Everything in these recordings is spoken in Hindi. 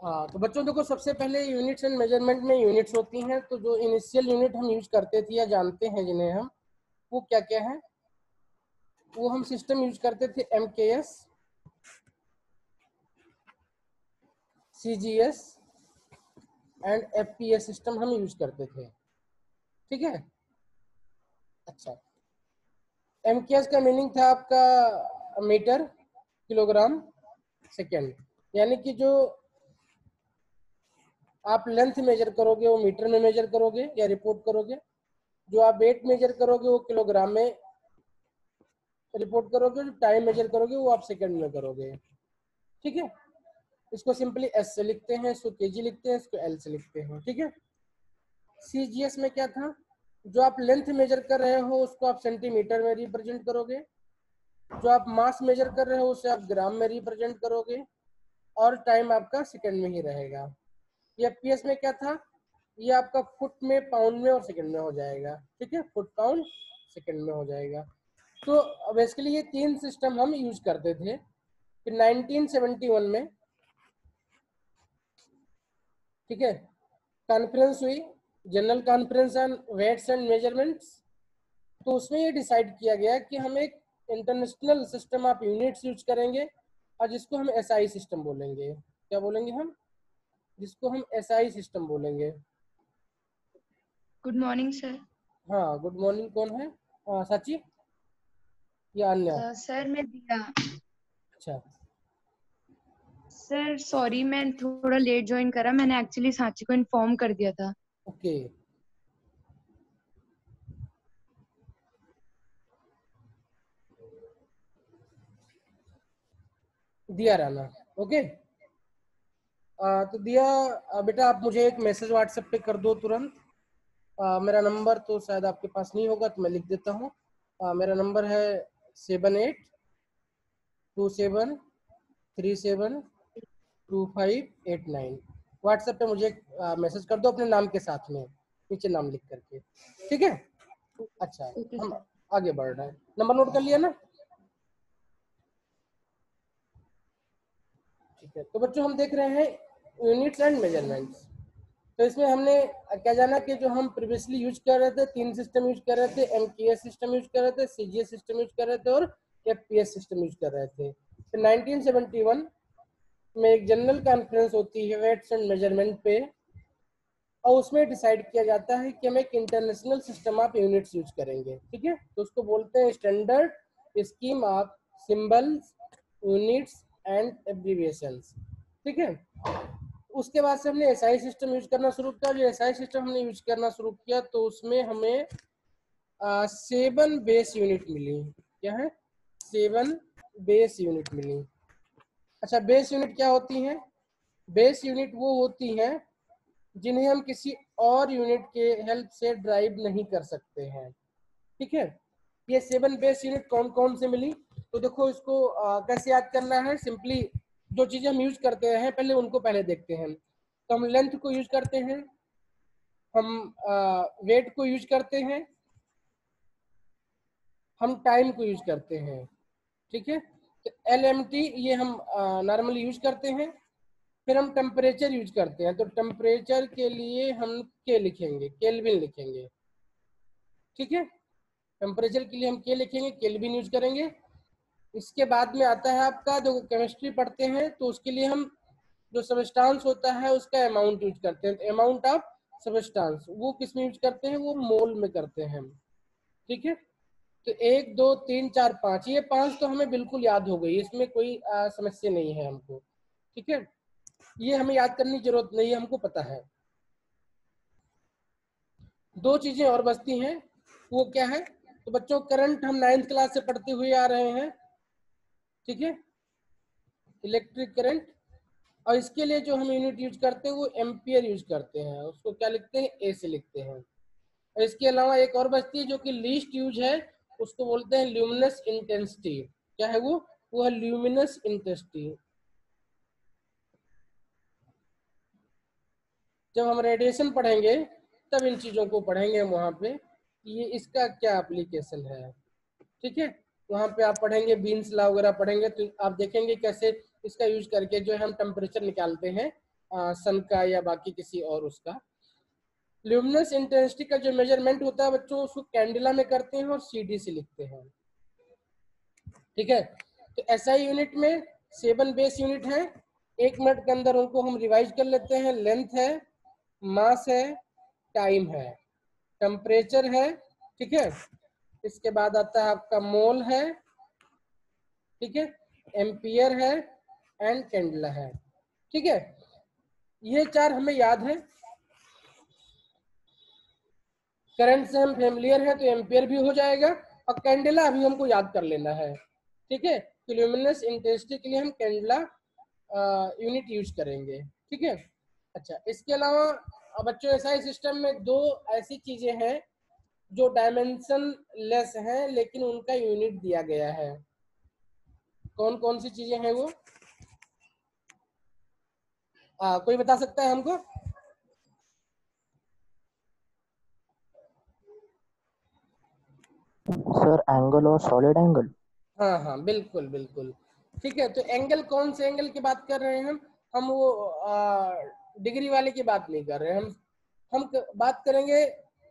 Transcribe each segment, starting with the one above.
हाँ, तो बच्चों देखो, सबसे पहले यूनिट्स एंड मेजरमेंट में यूनिट्स होती हैं। तो जो इनिशियल यूनिट हम यूज करते थे या जानते हैं जिन्हें हम, वो क्या क्या है? वो हम सिस्टम यूज करते थे MKS, CGS and FPS system हम यूज करते थे। ठीक है। अच्छा, MKS का मीनिंग था आपका मीटर, किलोग्राम, सेकेंड। यानी कि जो आप लेंथ मेजर करोगे वो मीटर में मेजर करोगे या रिपोर्ट करोगे। जो आप वेट मेजर करोगे वो किलोग्राम में रिपोर्ट करोगे। जो टाइम मेजर करोगे वो आप सेकंड में करोगे। ठीक है। इसको सिंपली एस से लिखते हैं, इसको केजी लिखते हैं, इसको एल से लिखते हैं। ठीक है। CGS में क्या था? जो आप लेंथ मेजर कर रहे हो उसको आप सेंटीमीटर में रिप्रेजेंट करोगे। जो आप मास मेजर कर रहे हो उसे आप ग्राम में रिप्रेजेंट करोगे, और टाइम आपका सेकंड में ही रहेगा। ये FPS में क्या था? ये आपका फुट में, पाउंड में और सेकंड में हो जाएगा। ठीक है, फुट, पाउंड, सेकंड में हो जाएगा। तो बेसिकली ये तीन सिस्टम हम यूज करते थे। फिर 1971 में, ठीक है, कॉन्फ्रेंस हुई, general conference on weights and measurements. तो उसमें ये डिसाइड किया गया कि हम एक international system of units use करेंगे, और जिसको हम SI सिस्टम बोलेंगे। क्या बोलेंगे हम? जिसको हम SI सिस्टम बोलेंगे। Good morning sir. हाँ, गुड मॉर्निंग। कौन है? सची या अन्य? सर मैं दिया। अच्छा, सर सॉरी, मैं थोड़ा लेट ज्वाइन करा, मैंने एक्चुअली सांची को इन्फॉर्म कर दिया था। ओके। दिया राना, ओके। तो दिया, बेटा आप मुझे एक मैसेज व्हाट्सएप पे कर दो तुरंत। मेरा नंबर तो शायद आपके पास नहीं होगा, तो मैं लिख देता हूँ। मेरा नंबर है 7827372589। व्हाट्सएप पे मुझे मैसेज कर दो अपने नाम के साथ में, नीचे नाम लिख करके। ठीक है। अच्छा, ओके हम सर। आगे बढ़ रहे हैं। नंबर नोट कर लिया ना? ठीक है। तो बच्चों हम देख रहे हैं यूनिट्स एंड मेजरमेंट्स। तो इसमें हमने क्या जाना कि जो हम प्रीवियसली यूज कर रहे थे, तीन सिस्टम यूज कर रहे थे। MKS सिस्टम यूज कर रहे थे, CGS सिस्टम यूज कर रहे थे, और FPS सिस्टम यूज कर रहे थे। फिर 1971 में एक जनरल कॉन्फ्रेंस होती है वेट्स एंड मेजरमेंट पे, और उसमें डिसाइड किया जाता है कि हम एक international system of units use करेंगे। ठीक है। तो उसको बोलते हैं standard scheme of symbols, units and abbreviations. ठीक है। उसके बाद से हमने SI सिस्टम यूज करना शुरू किया। जो SI सिस्टम हमने यूज करना शुरू किया तो उसमें हमें 7 बेस यूनिट मिली। क्या है? 7 बेस यूनिट मिली। अच्छा, बेस यूनिट क्या होती हैं? बेस यूनिट वो होती हैं जिन्हें हम किसी और यूनिट के हेल्प से ड्राइव नहीं कर सकते हैं। ठीक है। ये 7 बेस यूनिट कौन कौन से मिली? तो देखो, इसको कैसे याद करना है। सिंपली जो चीजें हम यूज करते हैं पहले उनको पहले देखते हैं। तो हम लेंथ को यूज करते हैं, हम वेट को यूज करते हैं, हम टाइम को यूज करते हैं। ठीक है। तो LMT ये हम नॉर्मली यूज करते हैं। फिर हम टेम्परेचर यूज करते हैं। तो टेम्परेचर के लिए हम के लिखेंगे, केल्विन लिखेंगे। ठीक है। टेम्परेचर के लिए हम के लिखेंगे, केल्विन यूज करेंगे। इसके बाद में आता है आपका, जो केमिस्ट्री पढ़ते हैं तो उसके लिए हम जो सबस्टांस होता है उसका अमाउंट यूज करते हैं। अमाउंट ऑफ सबस्टांस वो किस में यूज करते हैं? वो मोल में करते हैं हम। ठीक है। तो 1 2 3 4 5, ये 5 तो हमें बिल्कुल याद हो गई, इसमें कोई समस्या नहीं है हमको। ठीक है। ये हमें याद करने की जरूरत नहीं है, हमको पता है। दो चीजें और बचती हैं, वो क्या है? तो बच्चों, करंट हम 9th क्लास से पढ़ते हुए आ रहे हैं। ठीक है, इलेक्ट्रिक करंट। और इसके लिए जो हम यूनिट यूज करते हैं वो एम्पियर यूज करते हैं। उसको क्या लिखते हैं? ए से लिखते हैं। और इसके अलावा एक और बचती है जो कि लीस्ट यूज है, उसको बोलते हैं ल्यूमिनस इंटेंसिटी। क्या है वो है ल्यूमिनस इंटेंसिटी। जब हम रेडिएशन पढ़ेंगे तब इन चीजों को पढ़ेंगे हम वहाँ पे, ये इसका क्या एप्लीकेशन है। ठीक है, वहाँ पे आप पढ़ेंगे बीन्स लॉ वगैरह पढ़ेंगे, तो आप देखेंगे कैसे इसका यूज करके जो है हम टेम्परेचर निकालते हैं सन का या बाकी किसी और उसका। ल्यूमिनस इंटेंसिटी का जो मेजरमेंट होता है बच्चों, उसको कैंडिला में करते हैं और सीडी से लिखते हैं। ठीक है, तो एसआई यूनिट में 7 बेस यूनिट है। 1 मिनट के अंदर उनको हम रिवाइज कर लेते हैं। लेंथ है, मास है, टाइम है, टेम्परेचर है। ठीक है, इसके बाद आता है आपका मोल है। ठीक है, एम्पियर है एंड कैंडला है। ठीक है, ये 4 हमें याद है। करंट से हम फेमिलियर है तो एम्पियर भी हो जाएगा, और कैंडेला अभी हमको याद कर लेना है। ठीक है, तो ल्यूमिनस इंटेंसिटी के लिए हम कैंडेला यूनिट यूज करेंगे। ठीक है, अच्छा इसके अलावा बच्चों एसआई सिस्टम में 2 ऐसी चीजें हैं जो डायमेंशन लेस हैं लेकिन उनका यूनिट दिया गया है। कौन कौन सी चीजें हैं वो, कोई बता सकता है हमको? सर एंगल और सॉलिड एंगल। हाँ हाँ बिल्कुल बिल्कुल। ठीक है, तो एंगल कौन से एंगल की बात कर रहे हैं हम वो डिग्री वाले की बात नहीं कर रहे हैं हम बात करेंगे।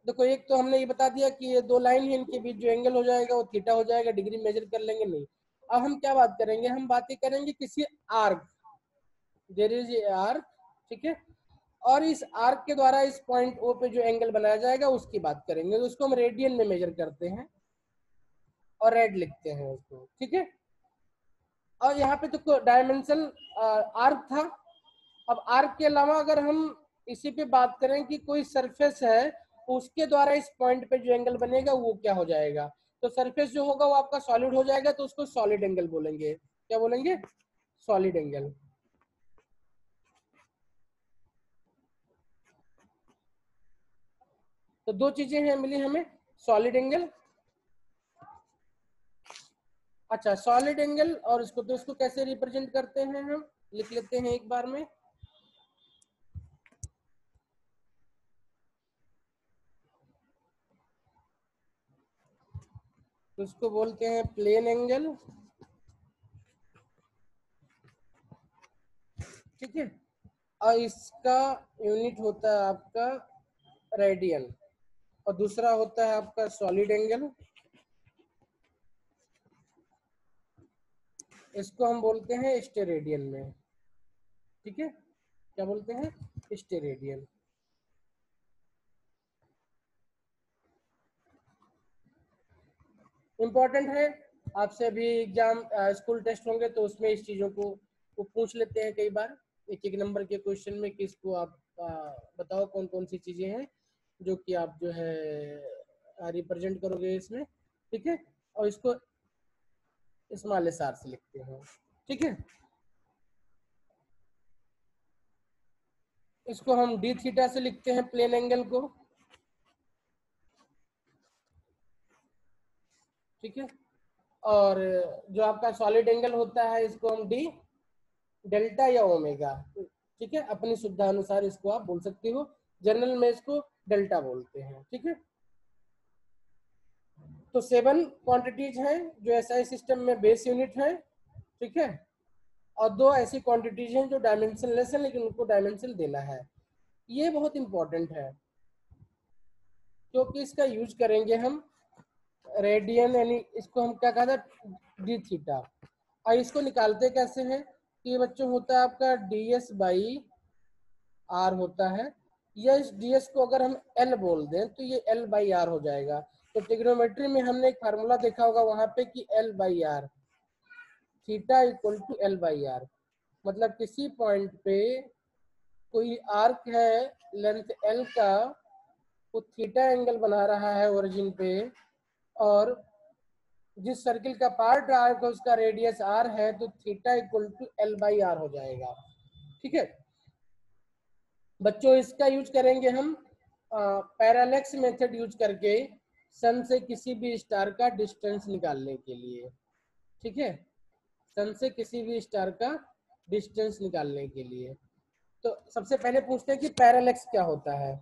देखो एक तो हमने ये बता दिया कि ये 2 लाइन है, इनके बीच जो एंगल हो जाएगा वो थीटा हो जाएगा, डिग्री मेजर कर लेंगे नहीं। अब हम क्या बात करेंगे, हम बातें करेंगे किसी arc, there is a arc. ठीक है, और इस आर्क के द्वारा इस पॉइंट ओ पे जो एंगल बनाया जाएगा उसकी बात करेंगे, तो उसको हम रेडियन में मेजर करते हैं और रेड लिखते हैं उसको। ठीक है, और यहाँ पे तो डायमेंशन आर्क था। अब आर्क के अलावा अगर हम इसी पे बात करें कि कोई सरफेस है, उसके द्वारा इस पॉइंट पे जो एंगल बनेगा वो क्या हो जाएगा, तो सरफेस जो होगा वो आपका सॉलिड हो जाएगा, तो उसको सॉलिड एंगल बोलेंगे। क्या बोलेंगे? Solid angle. तो 2 चीजें हैं मिली हमें, सॉलिड एंगल। अच्छा सॉलिड एंगल, और इसको तो इसको कैसे रिप्रेजेंट करते हैं हम लिख लेते हैं एक बार में। तो इसको बोलते हैं प्लेन एंगल। ठीक है, और इसका यूनिट होता है आपका रेडियन, और दूसरा होता है आपका सॉलिड एंगल, इसको हम बोलते हैं स्टेरेडियन में। ठीक है, क्या बोलते हैं? स्टेरेडियन। इंपॉर्टेंट है, आपसे अभी एग्जाम स्कूल टेस्ट होंगे तो उसमें इस चीजों को वो पूछ लेते हैं कई बार एक एक नंबर के क्वेश्चन में कि इसको आप बताओ कौन कौन सी चीजें हैं जो कि आप जो है रिप्रेजेंट करोगे इसमें। ठीक है, और इसको स्मॉल एस आर से लिखते हैं। ठीक है, इसको हम डी थीटा से लिखते हैं प्लेन एंगल को। ठीक है, और जो आपका सॉलिड एंगल होता है इसको हम डी डेल्टा या ओमेगा, ठीक है, अपनी सुविधा अनुसार इसको आप बोल सकते हो, जनरल में इसको डेल्टा बोलते हैं। ठीक है, तो 7 क्वांटिटीज हैं जो एसआई सिस्टम में बेस यूनिट है। ठीक है, और 2 ऐसी क्वांटिटीज हैं जो डायमेंशन लेस है लेकिन उनको डायमेंशन देना है। ये बहुत इंपॉर्टेंट है क्योंकि इसका यूज करेंगे हम रेडियन, यानी इसको हम क्या कहते हैं डी थीटा। और इसको निकालते कैसे हैं कि बच्चों होता है आपका ds बाई आर होता है, या इस ds को अगर हम l बोल दें तो ये l बाई आर हो जाएगा। तो ट्रिग्नोमेट्री में हमने एक फार्मूला देखा होगा वहां पे कि l by r, theta equal to l by r. मतलब किसी पॉइंट पे कोई आर्क है लेंथ l का, वो थीटा एंगल बना रहा है ओरिजिन पे, और जिस सर्किल का पार्ट आर्क है उसका रेडियस r है, तो theta equal to l by r हो जाएगा। ठीक है बच्चों, इसका यूज करेंगे हम पैरालेक्स मेथड यूज करके सन से किसी भी स्टार का डिस्टेंस निकालने के लिए, ठीक है, सन से किसी भी स्टार का डिस्टेंस निकालने के लिए। तो सबसे पहले पूछते हैं कि पैरेलैक्स क्या होता है।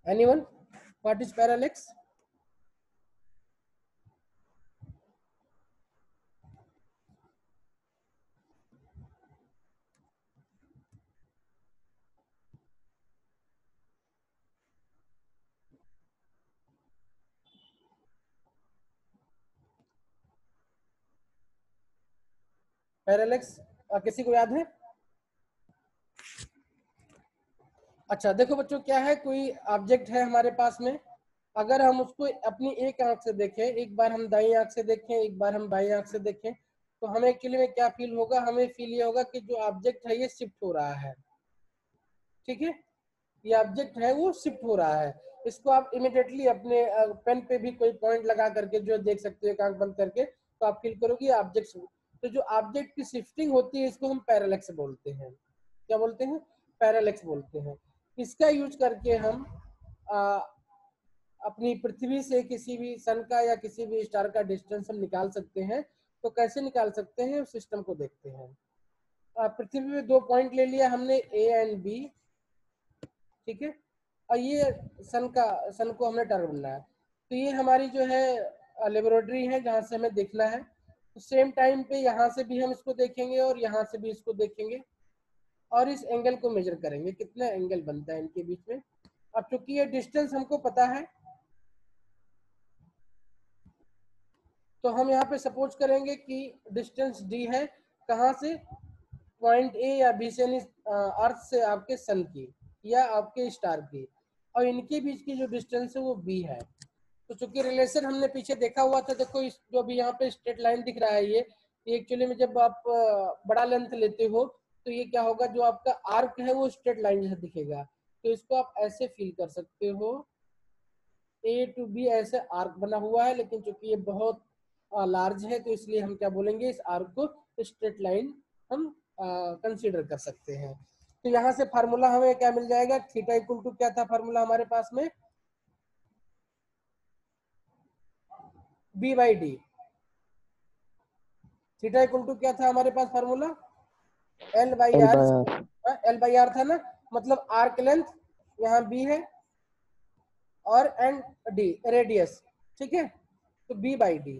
Anyone, what is parallax? Parallax किसी को याद है? अच्छा देखो बच्चों, क्या है, कोई ऑब्जेक्ट है हमारे पास में, अगर हम उसको अपनी एक आंख से देखें, एक बार हम दाईं आंख से देखें, एक बार हम बाईं आंख से देखें, तो हमें एक्चुअली में क्या फील होगा? हमें फील ये होगा कि जो ऑब्जेक्ट है ये शिफ्ट हो रहा है, ठीक है, ये ऑब्जेक्ट है वो शिफ्ट हो रहा है। इसको आप इमिडिएटली अपने पेन पे भी कोई पॉइंट लगा करके जो देख सकते हो, आंख बंद करके, तो आप फील करोगे ऑब्जेक्ट। तो जो ऑब्जेक्ट की शिफ्टिंग होती है इसको हम पैरेलैक्स बोलते हैं। क्या बोलते हैं? पैरेलैक्स बोलते हैं। इसका यूज करके हम अपनी पृथ्वी से किसी भी सन का या किसी भी स्टार का डिस्टेंस हम निकाल सकते हैं। तो कैसे निकाल सकते हैं, उस सिस्टम को देखते हैं। पृथ्वी में 2 पॉइंट ले लिया हमने, ए एंड बी, ठीक है, और ये सन को हमने टर्न बनाया। तो ये हमारी जो है लेबोरेटरी है जहाँ से हमें देखना है। तो सेम टाइम पे यहाँ से भी हम इसको देखेंगे और यहाँ से भी इसको देखेंगे और इस एंगल को मेजर करेंगे, कितना एंगल बनता है इनके बीच में। अब चूंकि ये डिस्टेंस हमको पता है, तो हम यहाँ पे सपोज करेंगे कि डिस्टेंस डी है, कहाँ से? पॉइंट ए या बी से, अर्थ से आपके सन की या आपके स्टार की, और इनके बीच की जो डिस्टेंस है वो बी है। तो चूंकि रिलेशन हमने पीछे देखा हुआ था, देखो इस जो अभी यहाँ पे स्ट्रेट लाइन दिख रहा है, ये एक्चुअली में जब आप बड़ा लेंथ लेते हो तो ये क्या होगा, जो आपका आर्क है वो स्ट्रेट लाइन जैसा दिखेगा। तो इसको आप ऐसे फील कर सकते हो, ए टू बी ऐसे आर्क बना हुआ है, लेकिन चूंकि ये बहुत लार्ज है तो इसलिए हम क्या बोलेंगे, इस आर्क को स्ट्रेट लाइन हम कंसीडर कर सकते हैं। तो यहाँ से फार्मूला हमें क्या मिल जाएगा, थीटा इक्वल टू क्या था फार्मूला हमारे पास में, b by d. Theta equal to क्या था हमारे पास formula, L by L R. by R. L by R था ना, मतलब आर्क लेंथ यहाँ बी है और एंड डी रेडियस, ठीक है, तो बी बाई डी।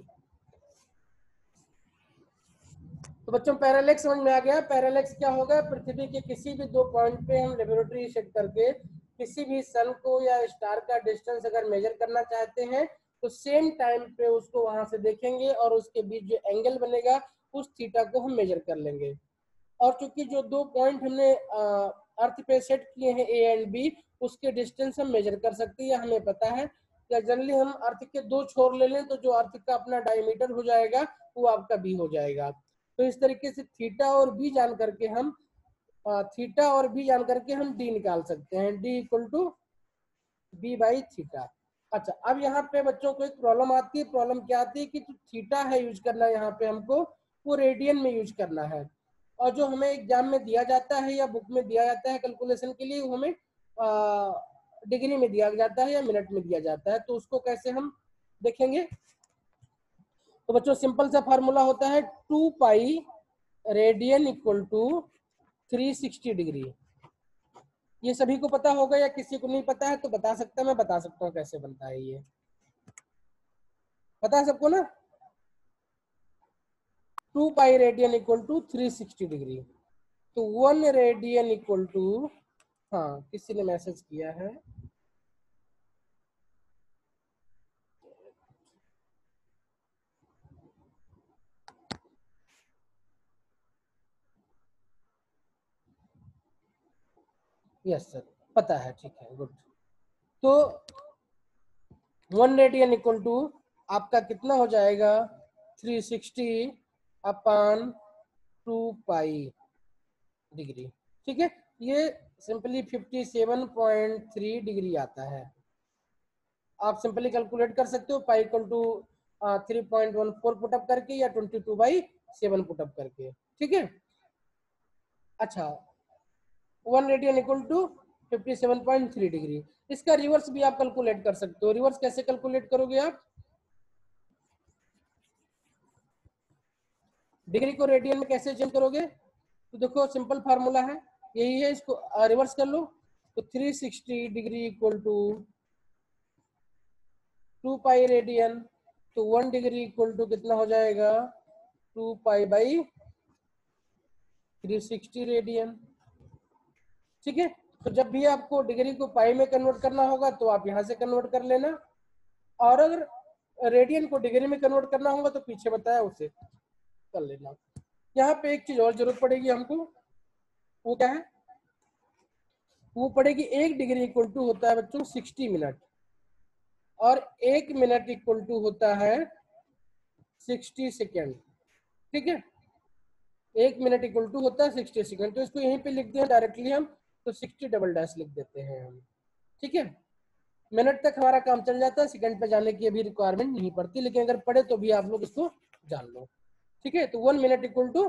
तो बच्चों पैरेलैक्स समझ में आ गया। पैरेलैक्स क्या होगा, पृथ्वी के किसी भी 2 पॉइंट पे हम लेबोरेटरी सेट करके किसी भी सन को या स्टार का डिस्टेंस अगर मेजर करना चाहते हैं तो सेम टाइम पे उसको वहां से देखेंगे और उसके बीच जो एंगल बनेगा उस थीटा को हम मेजर कर लेंगे। और चूंकि जो 2 पॉइंट हमने अर्थ पे सेट किए हैं ए एंड बी, उसके डिस्टेंस हम मेजर कर सकते हैं, हमें पता है। या जनरली हम अर्थ के 2 छोर ले लें तो जो अर्थ का अपना डायमीटर हो जाएगा वो आपका बी हो जाएगा। तो इस तरीके से थीटा और बी जान करके हम डी निकाल सकते हैं, d equal to b by theta. अच्छा, अब यहाँ पे बच्चों को एक प्रॉब्लम आती है। प्रॉब्लम क्या आती है कि जो थीटा है यूज करना है यहाँ पे हमको, वो रेडियन में यूज करना है, और जो हमें एग्जाम में दिया जाता है या बुक में दिया जाता है कैलकुलेशन के लिए, वो हमें डिग्री में दिया जाता है या मिनट में दिया जाता है। तो उसको कैसे हम देखेंगे? तो बच्चों सिंपल सा फार्मूला होता है 2 pi radian equal to 360 degree. ये सभी को पता होगा या किसी को नहीं पता है तो बता सकता है, मैं बता सकता हूँ कैसे बनता है। ये पता है सबको ना, 2 pi radian equal to 360 degree. तो 1 रेडियन इक्वल टू, हाँ किसी ने मैसेज किया है, यस सर पता है, ठीक है गुड। तो 1 रेडियन इक्वल टू आपका कितना हो जाएगा, 360 अपान 2 पाई डिग्री, ठीक है। ये सिंपली 57.3 डिग्री आता है। आप सिंपली कैलकुलेट कर सकते हो, पाई इक्वल टू 3.14 पुटअप करके या 22/7 पुटअप करके, ठीक है। अच्छा 1 रेडियन इक्वल टू 57.3 डिग्री। इसका रिवर्स भी आप कैलकुलेट कर सकते हो। रिवर्स कैसे कैलकुलेट करोगे आप? डिग्री को रेडियन में कैसे चेंज करोगे? तो देखो सिंपल फार्मूला है, यही है, इसको रिवर्स कर लो। तो 360 degree equal to 2 pi radian, तो 1 डिग्री इक्वल टू कितना हो जाएगा? 2 पाई बाई 360 रेडियन। ठीक है, तो जब भी आपको डिग्री को पाई में कन्वर्ट करना होगा तो आप यहाँ से कन्वर्ट कर लेना, और अगर रेडियन को डिग्री में कन्वर्ट करना होगा तो पीछे बताया उसे कर लेना। यहाँ पे एक चीज और जरूरत पड़ेगी हमको, वो क्या है? वो पड़ेगी 1 डिग्री इक्वल टू होता है बच्चों 60 मिनट, और 1 मिनट इक्वल टू होता है 60 सेकेंड। ठीक है, 1 मिनट इक्वल टू होता है 60 सेकेंड। तो इसको यहीं पे लिखते हैं डायरेक्टली हम, तो 60 डबल डैश लिख देते हैं हम। ठीक है, मिनट तक हमारा काम चल जाता है, सेकंड पे जाने की अभी रिक्वायरमेंट नहीं पड़ती, लेकिन अगर पढ़े तो भी आप लोग इसको जान लो। ठीक है, तो 1 minute equal to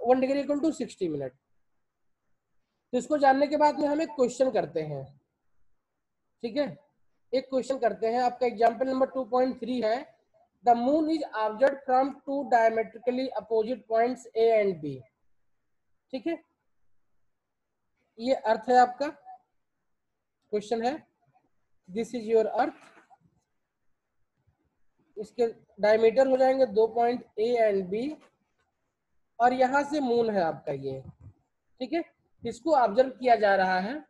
1 degree equal to 60 minute. तो इसको जानने के बाद में हम एक क्वेश्चन करते हैं। ठीक है, एक क्वेश्चन करते हैं, आपका एग्जाम्पल नंबर 2.3 है। The moon is observed from 2 diametrically opposite points a and b. ठीक है, ये अर्थ है आपका, क्वेश्चन है दिस इज योर अर्थ। इसके डायमीटर हो जाएंगे 2 पॉइंट ए एंड बी, और यहां से मून है आपका ये। ठीक है, इसको ऑब्जर्व किया जा रहा है।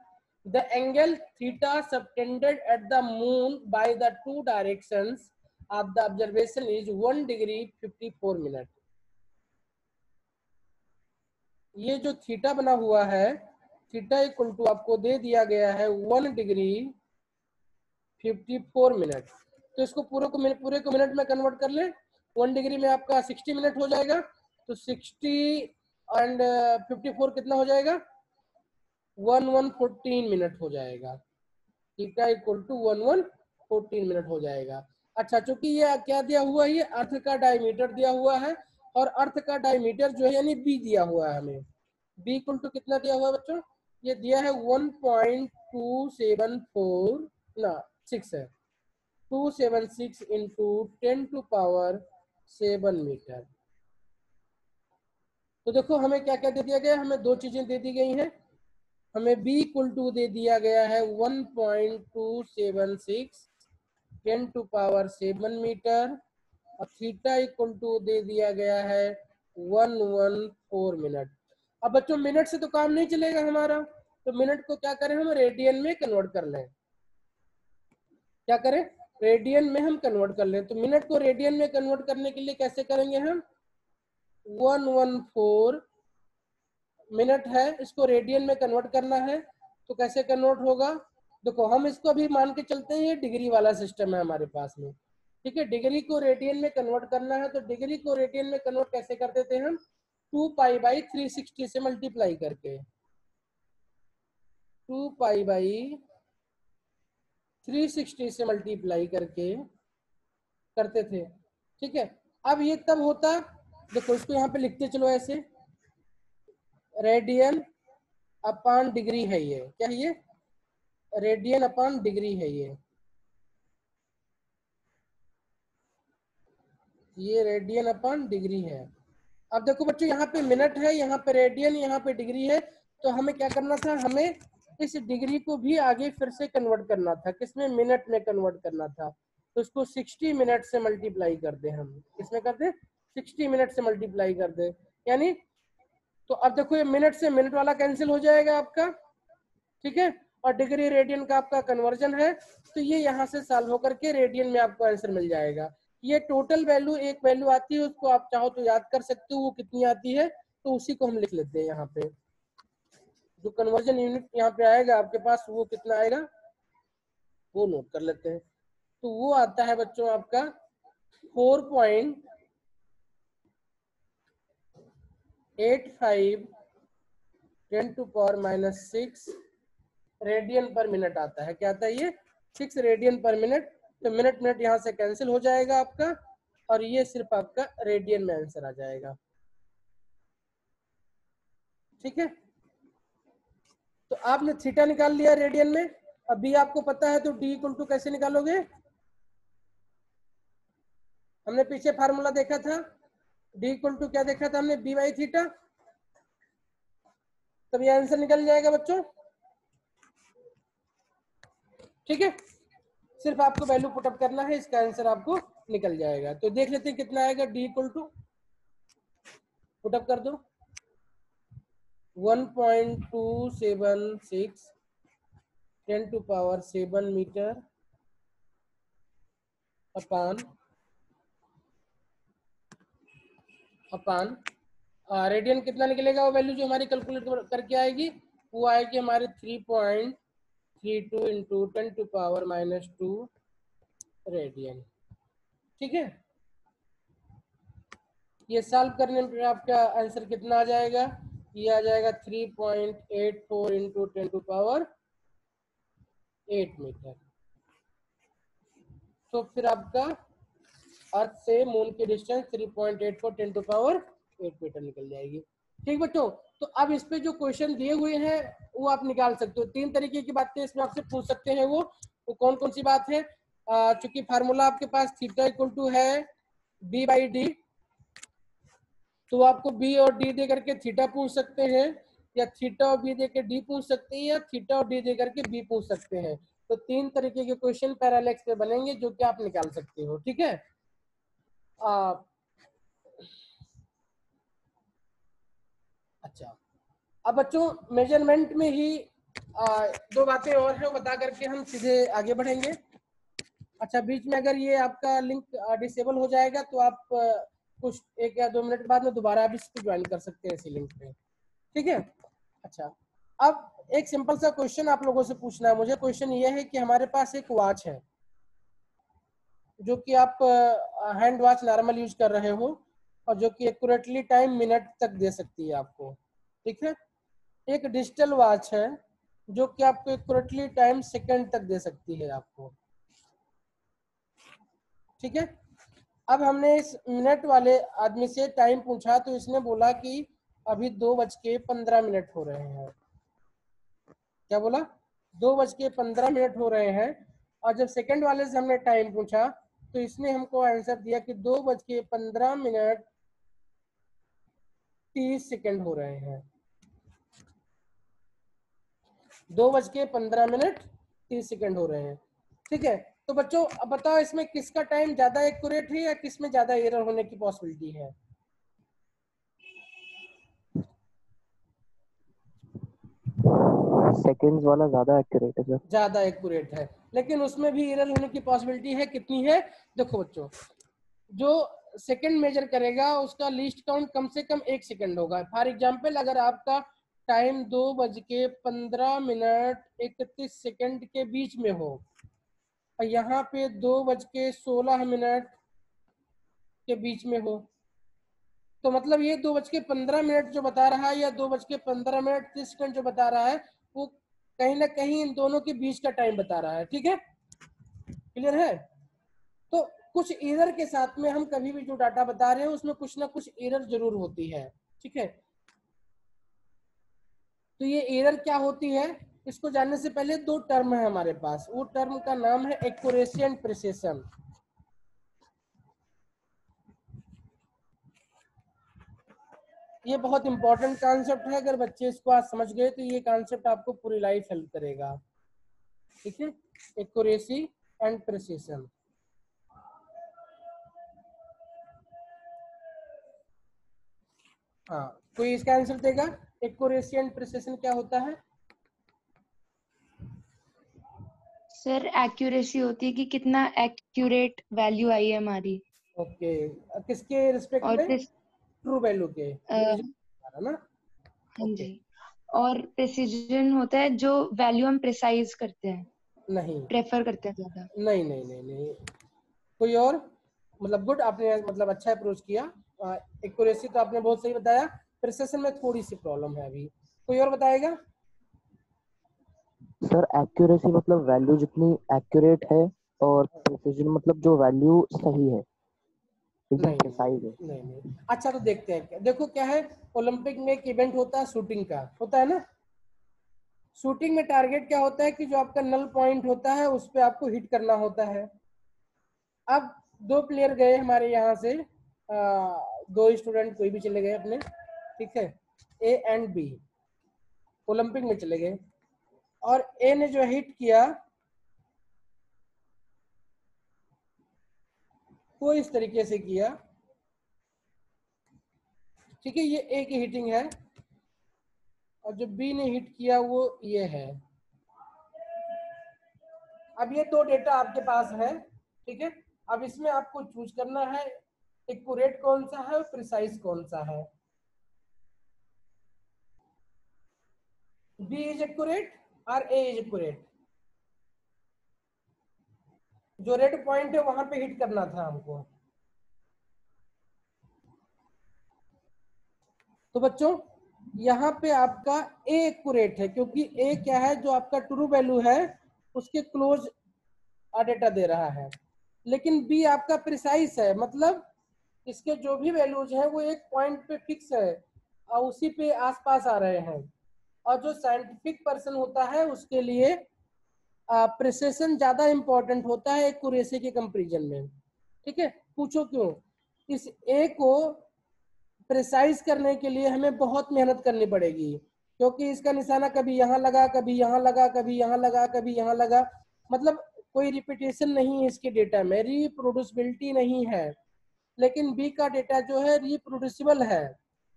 The angle theta subtended at the moon by the 2 directions of the observation is 1 degree 54 minute. ये जो थीटा बना हुआ है, थीटा इक्वल टू आपको दे दिया गया है 1 डिग्री 54 मिनट। तो इसको पूरे को मिनट में कन्वर्ट कर ले। 1 डिग्री में आपका 60 मिनट हो जाएगा, तो 60 एंड 54 कितना हो जाएगा? 1114 मिनट हो जाएगा। थीटा इक्वल टू 1114 मिनट हो जाएगा। अच्छा, चूंकि ये क्या दिया हुआ है? ये अर्थ का डायमीटर दिया हुआ है, और अर्थ का डायमीटर जो है यानी बी दिया हुआ है हमें। बी इक्वल टू कितना दिया हुआ है बच्चों? ये दिया है 1.274 ना 6 है, 276 इंटू 10 टू पावर 7 मीटर। तो देखो हमें क्या क्या दे दिया गया? हमें दो चीजें दे दी गई हैं। हमें b इक्वल टू दे दिया गया है 1.276 10 टू पावर 7 मीटर, और थीटा इक्वल टू दे दिया गया है 114 मिनट। अब बच्चों मिनट से तो काम नहीं चलेगा हमारा, तो मिनट को क्या करें? हम रेडियन में कन्वर्ट कर लें। क्या करें? रेडियन में हम कन्वर्ट कर लें। तो मिनट को रेडियन में कन्वर्ट करने के लिए कैसे करेंगे हम? 114 मिनट है, इसको रेडियन में कन्वर्ट करना है, तो कैसे कन्वर्ट होगा? देखो हम इसको अभी मान के चलते हैं, ये डिग्री वाला सिस्टम है हमारे पास में। ठीक है, डिग्री को रेडियन में कन्वर्ट करना है, तो डिग्री को रेडियन में कन्वर्ट कैसे करते थे हम? 2 पाई बाई 360 से मल्टीप्लाई करके, 2 पाई बाई 360 से मल्टीप्लाई करके करते थे। ठीक है, अब ये तब होता, देखो इसको यहाँ पे लिखते चलो ऐसे, रेडियन अपॉन डिग्री है ये, क्या है ये? रेडियन अपॉन डिग्री है ये रेडियन अपॉन डिग्री है। अब देखो बच्चों यहाँ पे मिनट है, यहाँ पे रेडियन, यहाँ पे डिग्री है, तो हमें क्या करना था? हमें इस डिग्री को भी आगे फिर से कन्वर्ट करना था, किसमें? मिनट में कन्वर्ट करना था। तो इसको 60 मिनट से मल्टीप्लाई कर दे हम, किसमें कर दे? 60 मिनट से मल्टीप्लाई कर दे, यानी तो अब देखो ये मिनट से मिनट वाला कैंसिल हो जाएगा आपका। ठीक है, और डिग्री रेडियन का आपका कन्वर्जन है, तो ये यहाँ से सॉल्व होकर के रेडियन में आपको आंसर मिल जाएगा। ये टोटल वैल्यू, एक वैल्यू आती है, उसको आप चाहो तो याद कर सकते हो वो कितनी आती है, तो उसी को हम लिख लेते हैं यहाँ पे। जो कन्वर्जन यूनिट यहाँ पे आएगा आपके पास, वो कितना आएगा वो नोट कर लेते हैं। तो वो आता है बच्चों आपका 4.85 10 to power -6 radian per minute आता है। क्या आता है ये? 6 रेडियन पर मिनट। तो मिनट मिनट यहाँ से कैंसिल हो जाएगा आपका, और ये सिर्फ आपका रेडियन में आंसर आ जाएगा। ठीक है, तो आपने थीटा निकाल लिया रेडियन में, अब बी आपको पता है, तो डी इक्वल टू कैसे निकालोगे? हमने पीछे फार्मूला देखा था, डी इक्वल टू क्या देखा था हमने? B by theta. तब ये आंसर निकल जाएगा बच्चों, ठीक है। सिर्फ आपको वैल्यू पुटअप करना है, इसका आंसर आपको निकल जाएगा। तो देख लेते हैं कितना आएगा। डी इक्वल टू पुटअप कर दो, 1.276 10⁷ मीटर अपान रेडियन कितना निकलेगा? वो वैल्यू जो हमारी कैलकुलेट करके आएगी वो आएगी हमारे 3.32 इंटू 10⁻⁻² रेडियन, ठीक है। ये सॉल्व करने पर आपका आंसर कितना आ जाएगा? ये आ जाएगा 3.84 इंटू 10⁸ मीटर। तो फिर आपका अर्थ से मून की डिस्टेंस 3.84 10⁸ मीटर निकल जाएगी, ठीक बच्चों। तो अब इस पे जो क्वेश्चन दिए हुए हैं वो आप निकाल सकते हो। 3 तरीके की बातें इसमें आपसे पूछ सकते हैं। वो कौन कौन सी बात है? चूंकि फार्मूला आपके पास थीटा इक्वल टू है बी बाई डी, तो आपको बी और डी दे करके थीटा पूछ सकते हैं, या थीटा और बी दे के डी पूछ सकते हैं, या थीटा और डी दे करके बी पूछ सकते हैं। तो 3 तरीके के क्वेश्चन पैरालेक्स पे बनेंगे जो कि आप निकाल सकते हो, ठीक है। अच्छा, अब बच्चों मेजरमेंट में ही 2 बातें और हैं, बता करके हम सीधे आगे बढ़ेंगे। अच्छा, बीच में अगर ये आपका लिंक डिसेबल हो जाएगा तो आप कुछ 1 या 2 मिनट बाद में दोबारा आप इसको ज्वाइन कर सकते हैं इसी लिंक पे, ठीक है। अच्छा, अब एक सिंपल सा क्वेश्चन आप लोगों से पूछना है मुझे। क्वेश्चन ये है कि हमारे पास एक वॉच है जो कि आप हैंड वॉच नॉर्मल यूज कर रहे हो, और जो कि एक्यूरेटली टाइम मिनट तक दे सकती है आपको, ठीक है। एक डिजिटल वॉच है जो कि आपको एक्यूरेटली टाइम सेकंड तक दे सकती है आपको, ठीक है। अब हमने इस मिनट वाले आदमी से टाइम पूछा तो इसने बोला कि अभी 2:15 हो रहे हैं। क्या बोला? 2:15 हो रहे हैं। और जब सेकंड वाले से हमने टाइम पूछा तो इसने हमको आंसर दिया कि 2:15 हो रहे हैं। 2:15 हो रहे हैं, ठीक है। तो बच्चों अब बताओ इसमें किसका टाइम ज्यादा एक्यूरेट है या किसमें ज्यादा एरर होने की पॉसिबिलिटी है? सेकंड्स वाला ज्यादा एक्यूरेट है सर। ज्यादा एक्यूरेट है, लेकिन उसमें भी एरर होने की पॉसिबिलिटी है। कितनी है? देखो बच्चों, जो सेकंड मेजर करेगा उसका लीस्ट काउंट कम से कम 1 सेकंड होगा। फॉर एग्जांपल, अगर आपका टाइम 2:15 के बीच में हो और यहाँ पे 2:16 के बीच में हो, तो मतलब ये 2:15 जो बता रहा है या 2:15 जो बता रहा है वो कहीं ना कहीं इन दोनों के बीच का टाइम बता रहा है, ठीक है। क्लियर है? तो कुछ एरर के साथ में हम कभी भी जो डाटा बता रहे हैं उसमें कुछ ना कुछ एरर जरूर होती है, ठीक है। तो ये एरर क्या होती है, इसको जानने से पहले 2 टर्म है हमारे पास। वो टर्म का नाम है एक्यूरेसी एंड प्रिसिशन। ये बहुत इंपॉर्टेंट कॉन्सेप्ट है। अगर बच्चे इसको आज समझ गए तो ये कॉन्सेप्ट आपको पूरी लाइफ हेल्प करेगा, ठीक है। Accuracy and precision. हाँ, कोई इसका आंसर देगा? एक्यूरेसी एंड प्रिसिशन क्या होता है? सर एक्यूरेसी होती है कि कितना एक्यूरेट वैल्यू आई है हमारी। ओके, किसके रिस्पेक्ट और में? ट्रू वैल्यू के, हाँ ना? ओके, जी। और प्रिसीजन होता है जो वैल्यू हम प्रिसाइज करते हैं, नहीं प्रेफर करते हैं ज्यादा। नहीं नहीं नहीं नहीं। कोई और? मतलब गुड, आपने मतलब अच्छा अप्रोच किया। एक्यूरेसी तो आपने बहुत सही बताया, प्रिसिशन में थोड़ी सी प्रॉब्लम है अभी। कोई और बताएगा? सर एक्यूरेसी मतलब वैल्यू जितनी एक्यूरेट है, और प्रिसिजन मतलब जो वैल्यू सही है, एकदम नहीं प्रिसाइज है। नहीं नहीं। अच्छा, तो देखते हैं। देखो क्या है, ओलंपिक में एक इवेंट होता है शूटिंग का, होता है ना? शूटिंग में टारगेट क्या होता है कि जो आपका नल पॉइंट होता है उस पर आपको हिट करना होता है। अब 2 प्लेयर गए हमारे यहाँ से, 2 स्टूडेंट कोई भी चले गए अपने, ठीक है, ए एंड बी ओलंपिक में चले गए, और ए ने जो हिट किया वो इस तरीके से किया, ठीक है, ये ए की हिटिंग है, और जो बी ने हिट किया वो ये है। अब ये 2 डेटा आपके पास है, ठीक है। अब इसमें आपको चूज करना है एक्यूरेट कौन सा है और प्रिसाइज कौन सा है। बी इज एक्यूरेट और ए इज एक्यूरेट। जो रेड पॉइंट है वहां पे हिट करना था हमको। तो बच्चों यहाँ पे आपका ए एक्यूरेट है, क्योंकि ए क्या है, जो आपका ट्रू वैल्यू है उसके क्लोज डेटा दे रहा है। लेकिन बी आपका प्रिसाइज है, मतलब इसके जो भी वैल्यूज हैं वो एक पॉइंट पे फिक्स है और उसी पे आसपास आ रहे हैं। और जो साइंटिफिक पर्सन होता है उसके लिए प्रिसिशन ज्यादा इंपॉर्टेंट होता है एक्यूरेसी के कंपैरिजन में, ठीक है। पूछो क्यों? इस ए को प्रिसाइज करने के लिए हमें बहुत मेहनत करनी पड़ेगी, क्योंकि इसका निशाना कभी यहाँ लगा, कभी यहाँ लगा, कभी यहाँ लगा, कभी यहाँ लगा, मतलब कोई रिपीटेशन नहीं है इसके डेटा में, रिप्रोड्यूसिबिलिटी नहीं है। लेकिन बी का डेटा जो है रिप्रोड्यूसिबल है,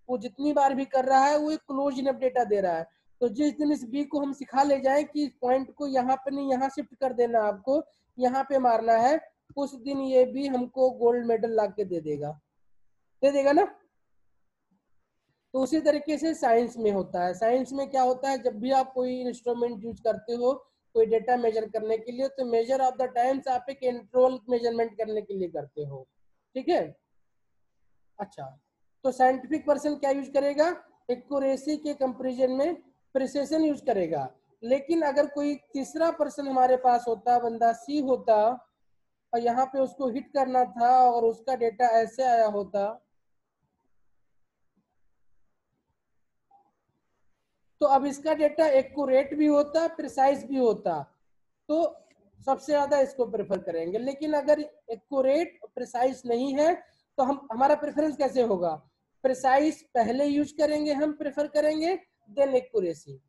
वो जितनी बार भी कर रहा है वो एक क्लोज इनफ डेटा दे रहा है। तो जिस दिन इस बी को हम सिखा ले जाए कि इस पॉइंट को यहाँ पे नहीं यहाँ शिफ्ट कर देना, आपको यहाँ पे मारना है, उस दिन ये भी हमको गोल्ड मेडल ला के दे देगा ना। तो उसी तरीके से साइंस में होता है। साइंस में क्या होता है, जब भी आप कोई इंस्ट्रूमेंट यूज करते हो कोई डेटा मेजर करने के लिए, तो मेजर ऑफ द टाइम्स आप एक इंटरवल मेजरमेंट करने के लिए करते हो, ठीक है। अच्छा, तो साइंटिफिक पर्सन क्या यूज करेगा, एक्यूरेसी के कंपैरिजन में प्रिसिशन यूज करेगा। लेकिन अगर कोई तीसरा पर्सन हमारे पास होता, बंदा सी होता, और यहाँ पे उसको हिट करना था और उसका डेटा ऐसे आया होता, तो अब इसका डेटा एक्यूरेट भी होता, प्रिसाइज भी होता, तो सबसे ज्यादा इसको प्रेफर करेंगे। लेकिन अगर एक्यूरेट प्रिसाइज नहीं है तो हम हमारा प्रेफरेंस कैसे होगा, प्रिसाइज पहले यूज करेंगे, हम प्रेफर करेंगे, देन एक्यूरेसी।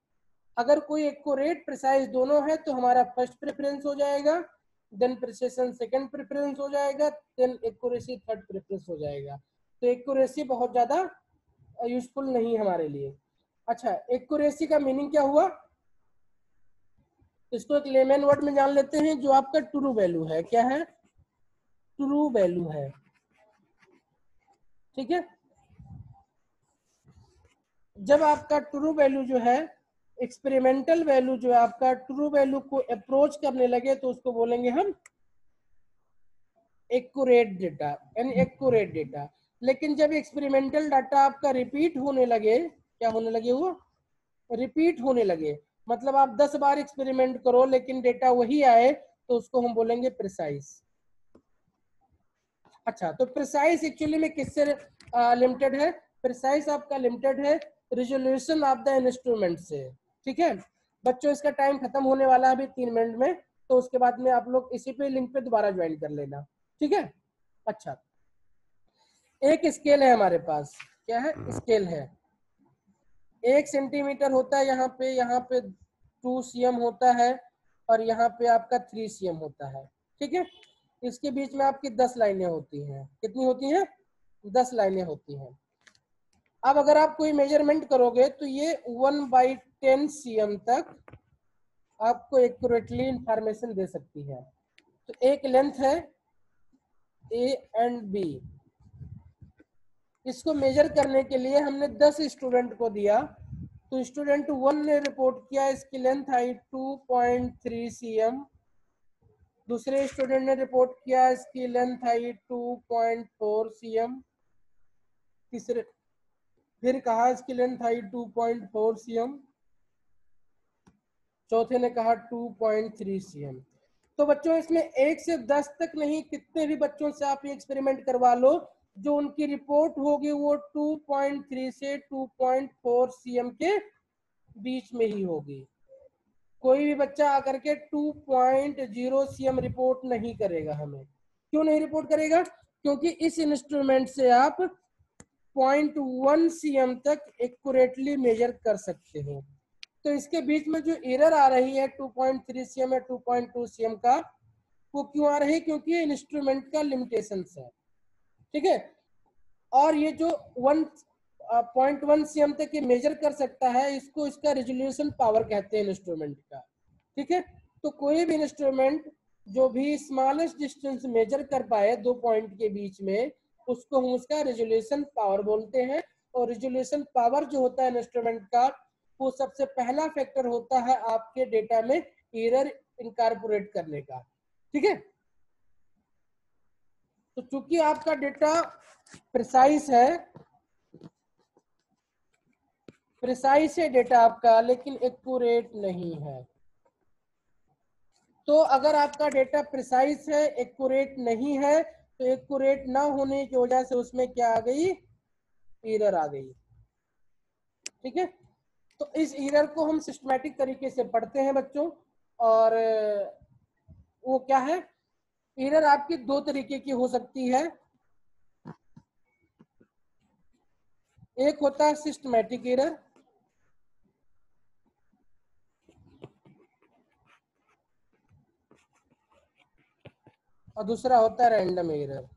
अगर कोई एक्यूरेट प्रिसाइज दोनों है तो हमारा फर्स्ट प्रेफरेंस हो जाएगा, देन प्रिसिशन सेकंड प्रेफरेंस हो जाएगा, देन एक्यूरेसी थर्ड प्रेफरेंस हो जाएगा। तो एक्यूरेसी बहुत ज्यादा यूजफुल नहीं हमारे लिए। अच्छा, एक्यूरेसी का मीनिंग क्या हुआ, इसको एक लेमन वर्ड में जान लेते हैं। जो आपका ट्रू वैल्यू है, क्या है, ट्रू वैल्यू है, ठीक है। जब आपका ट्रू वैल्यू जो है, एक्सपेरिमेंटल वैल्यू जो है आपका ट्रू वैल्यू को अप्रोच करने लगे तो उसको बोलेंगे हम एक्यूरेट डेटा, यानी एक्यूरेट डेटा। लेकिन जब एक्सपेरिमेंटल डाटा आपका रिपीट होने लगे, क्या होने लगे, वो रिपीट होने लगे, मतलब आप 10 बार एक्सपेरिमेंट करो लेकिन डेटा वही आए, तो उसको हम बोलेंगे प्रिसाइज। अच्छा, तो प्रिसाइज एक्चुअली में किससे लिमिटेड है, प्रिसाइज आपका लिमिटेड है रिजोल्यूशन ऑफ द इंस्ट्रूमेंट से, ठीक है। बच्चों इसका टाइम खत्म होने वाला है अभी 3 मिनट में, तो उसके बाद में आप लोग इसी पे लिंक पे दोबारा ज्वाइन कर लेना, ठीक है। अच्छा, एक स्केल है हमारे पास, क्या है, स्केल है, 1 सेंटीमीटर होता है यहाँ पे 2 cm होता है, और यहाँ पे आपका 3 cm होता है, ठीक है। इसके बीच में आपकी 10 लाइनें होती हैं, कितनी होती हैं, 10 लाइनें होती हैं। अब अगर आप कोई मेजरमेंट करोगे तो ये 1/10 cm तक आपको एक्यूरेटली इंफॉर्मेशन दे सकती है। तो एक लेंथ है ए एंड बी, इसको मेजर करने के लिए हमने 10 स्टूडेंट को दिया। तो स्टूडेंट 1 ने रिपोर्ट किया इसकी लेंथ आई 2.3 cm, दूसरे स्टूडेंट ने रिपोर्ट किया इसकी लेंथ आई 2.4 cm, तीसरे फिर कहा इसकी लेंथ आई 2.4 cm, चौथे ने कहा 2.3 cm। तो बच्चों इसमें 1 से 10 तक नहीं, कितने भी बच्चों से आप ये एक्सपेरिमेंट करवा लो, जो उनकी रिपोर्ट होगी वो 2.3 से 2.4 cm के बीच में ही होगी। कोई भी बच्चा आकर के 2.0 cm रिपोर्ट नहीं करेगा हमें। क्यों नहीं रिपोर्ट करेगा? क्योंकि इस इंस्ट्रूमेंट से आप 0.1 cm तक एक्यूरेटली मेजर कर सकते हो। तो इसके बीच में जो एरर आ रही है 2.3 cm या 2.2 cm का, वो क्यों आ रही है? क्योंकि ये इंस्ट्रूमेंट का लिमिटेशंस है, ठीक है। और ये जो 1.1 cm तक ये मेजर कर सकता है, इसको इसका रेजोल्यूशन पावर कहते हैं इंस्ट्रूमेंट का, ठीक है। तो कोई भी इंस्ट्रूमेंट जो भी स्मॉलेस्ट डिस्टेंस मेजर कर पाए दो पॉइंट के बीच में, उसको हम उसका रेजोल्यूशन पावर बोलते हैं। और रेजोल्यूशन पावर जो होता है इंस्ट्रूमेंट का, वो सबसे पहला फैक्टर होता है आपके डेटा में एरर इनकॉर्पोरेट करने का, ठीक है। तो चूंकि आपका डेटा प्रिसाइज है डेटा आपका, लेकिन एक्यूरेट नहीं है। तो अगर आपका डेटा प्रिसाइज है, एक्यूरेट नहीं है, तो एक्यूरेट ना होने की वजह से उसमें क्या आ गई? एरर आ गई, ठीक है। तो इस एरर को हम सिस्टमैटिक तरीके से पढ़ते हैं बच्चों। और वो क्या है? एरर आपकी दो तरीके की हो सकती है। एक होता है सिस्टमैटिक एरर, और दूसरा होता है रैंडम एरर,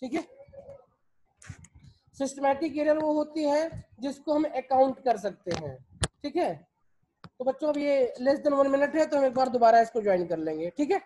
ठीक है। सिस्टमैटिक एरर वो होती है जिसको हम अकाउंट कर सकते हैं, ठीक है। तो बच्चों अब ये लेस देन 1 मिनट है, तो हम एक बार दोबारा इसको ज्वाइन कर लेंगे, ठीक है।